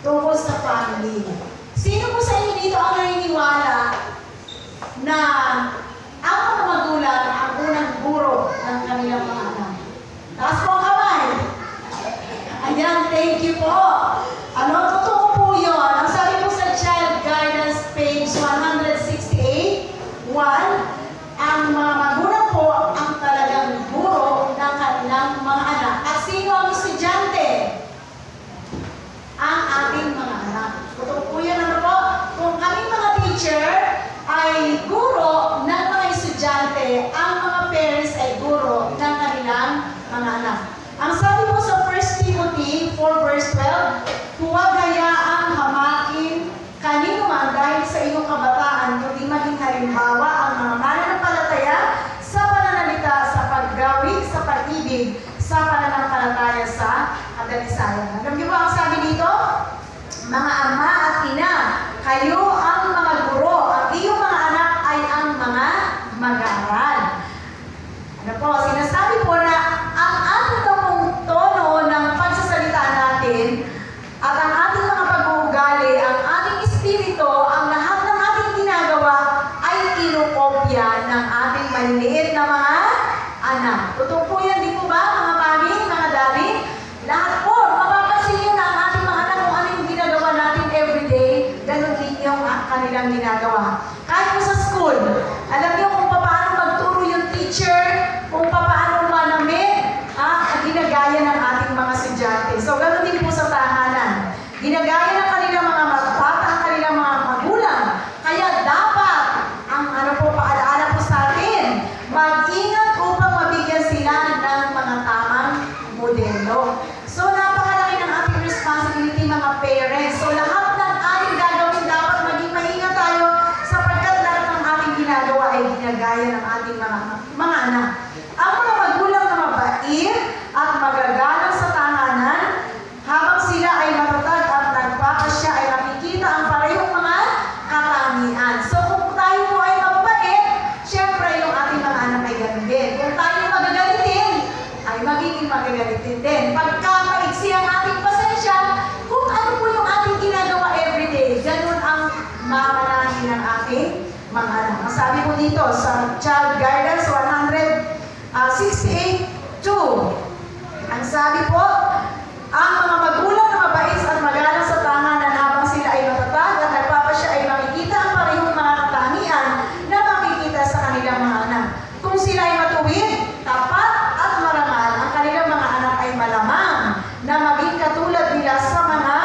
tungkol sa family. Sino po sa inyo dito ang naniniwala na ang mga magulang ang unang guro ng kanilang mga anak? Taas po ang kamay. Ayan, thank you po. Ano, totoo po yun. Ang sabi po sa Child Guidance page 168, ang mga magulang po ang talagang guro ng kanilang mga anak. At sino ang estudyante? Ang ating mga anak. Totoo po yan, ano po? Kung kaming mga teacher ay guro ng mga estudyante, ang mga parents ay guro ng kanilang mga anak. Ang sabi po sa 1 Timothy 4 verse 12, huwag hayaang hamakin kanino man dahil sa iyong kabataan, kundi maging halimbawa ang mga mananampalataya sa pananalita, sa paggawi, sa pag-ibig, sa pananampalataya sa kadalisayan. Alam niyo ba ang sabi dito? Mga ama at ina, kayo ang mga guro, ang iyong mga anak ay ang mga mag-aaral. Ano po, sinasabi po na ang ating tono ng pagsasalita natin at ang ating mga pag-uugali, ang ating espiritu, ang lahat ng ating ginagawa ay kinukopya ng ating maliliit na mga anak. Totoo po yan, di po ba, mga mami, mga daddy? Lahat po, mapapansin nyo na ang ating mga anak kung ano yung ginagawa natin everyday, ganun din yung kanilang ginagawa. Kahit po sa school, alam nyo kung paano magturo yung teacher, kung paano manamit, ginagaya ng ating mga estudyante. So, ganun din po sa tahanan. Ginagaya ng kanilang mga bata, ang kanilang mga magulang. Kaya dapat, ang paalaala po sa atin, mag-ingat upang mabigyan sila ng mga tamang modelo. So, napakalaki ng ating responsibility mga parents. So, lahat ng ating gagawin dapat maging maingat tayo sapagkat lahat ng ating ginagawa ay ginagaya ng ating mga anak. Ang mga magulang na mabait at magagalang sa tahanan, habang sila ay matatag at nagpapasya ay makikita ang parehong mga katangian. So kung tayo po ay mabait, syempre yung ating mga anak ay ganun din. Kung tayo magagalitin, ay magiging magagalitin din. Pagka maiksi ang ating pasensya, kung ano po yung ating ginagawa everyday, ganun ang mamanahin ng ating mga anak. Masabi po dito sa Child Guidance 168-2, ang sabi po, ang mga magulang na mabait at magalang sa tahanan habang sila ay matatag at nagpapasya ay makikita ang parehong mga katangian na makikita sa kanilang mga anak. Kung sila ay matuwid, tapat at marangal, ang kanilang mga anak ay malamang na maging katulad nila sa mga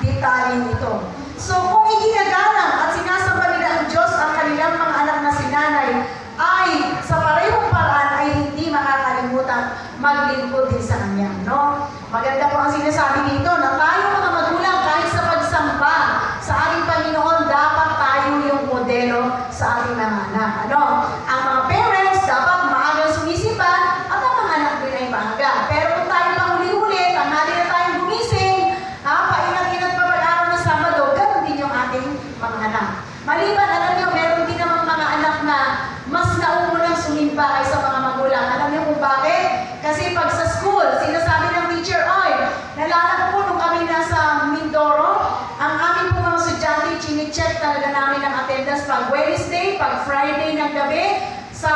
detalye nito. So kung iginagalang at sinasamba nila ang Diyos ang kanilang mga anak na sinanay, ay sa parehong paraan ay hindi makakalimutan maglingkod din sa Kanya, no? Maganda po ang sinasabi dito na tayo mga magulang kahit sa pagsamba sa ating Panginoon, dapat tayo yung modelo sa ating mga anak, ano? Ang mga parents dapat maagang sumisimba at ang mga anak din ay maaga. Pero kung tayo pang huli-huli, tanghali na tayong gumising, paingat-ingat pa mag-araw ng Sabado, ganun din yung ating mga anak. Maliban, alam niyo, meron din namang mga anak na mas nauunang sumimba kaysa mga magulang. Alam niyo kung bakit? Kasi pag sa school, sinasabi ng teacher, oy, nalala ko po nung kami nasa Mindoro, ang aming po mga estudyante, chine-check talaga namin ang attendance pag Wednesday, pag Friday ng gabi, sa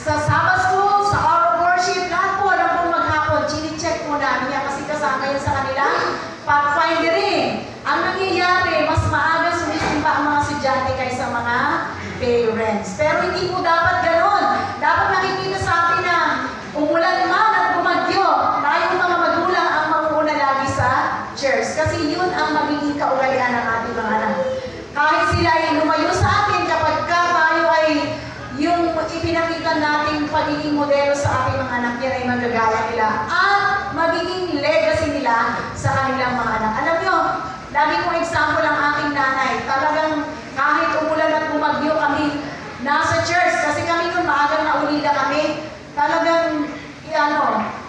Sabbath school, sa hour of worship, lahat po, alam po maghapon, chine-check po namin yan kasi kasama yan sa kanilang pathfindering. Ang nangyayari, mas maaga sumisimba ang mga estudyante kaysa mga parents. Pero hindi po dapat ganon. Dapat nakikita sa atin na umulan man at bumagyo, tayong mga magulang ang mauuna lagi sa church. Kasi yun ang magiging kaugalian ng ating mga anak. Kahit sila ay lumayo sa atin kapag tayo ay yung ipinakita nating pagiging modelo sa ating mga anak, yan ay magagaya nila at magiging legacy nila sa kanilang mga anak. Alam nyo, lagi kong example ang aking nanay. Talagang kahit umulan at bumagyo kami nasa church, kasi kami nun maagang naulila kami, talagang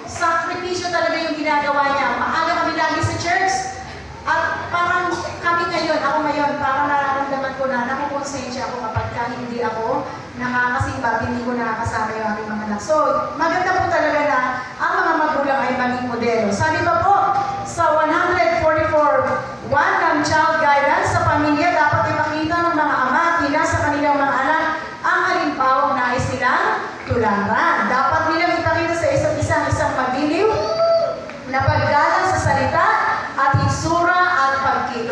sakripisyo talaga yung ginagawa niya. Maaga kami lagi sa church. At parang kami ngayon, ako ngayon, parang nararamdaman ko na nakukonsensya ako kapag hindi ako nakakasimba, hindi ko nakakasama yung aking mga anak. So, maganda po talaga na ang mga magulang ay maging modelo. Sabi pa po, sa 144:1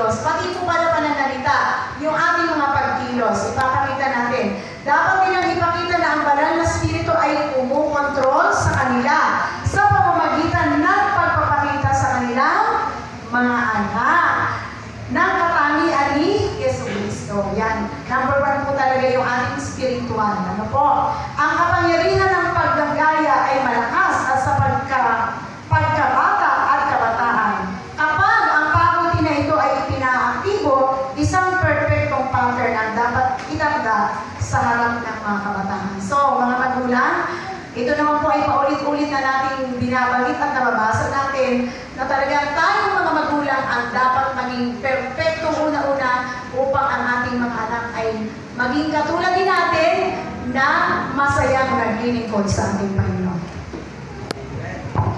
Diyos. Pati po pala pananalita, yung ating mga pagkilos, ipapakita natin. Dapat nilang ipakita na ang banal na Espiritu ay kumukontrol sa kanila sa pamamagitan ng pagpapakita sa kanilang mga anak ng katangian ni Yesu Cristo. Yan. Number 1 po talaga yung ating spiritual. Ano po? Ang kapangyarihan ng paggagaya ay malakas at sa pagkabata at kabataan. Kapag ang faculty na ito ay ipinaaktibo, isang perfectong pattern ang dapat itanda sa harap ng mga kabataan. So, mga magulang, ito naman po ay paulit-ulit na nating binabanggit at nababasa natin na talagang tayong mga magulang ang dapat maging perfecto una-una upang ang ating mga anak ay maging katulad din natin na masayang naglilingkod sa ating Panginoon.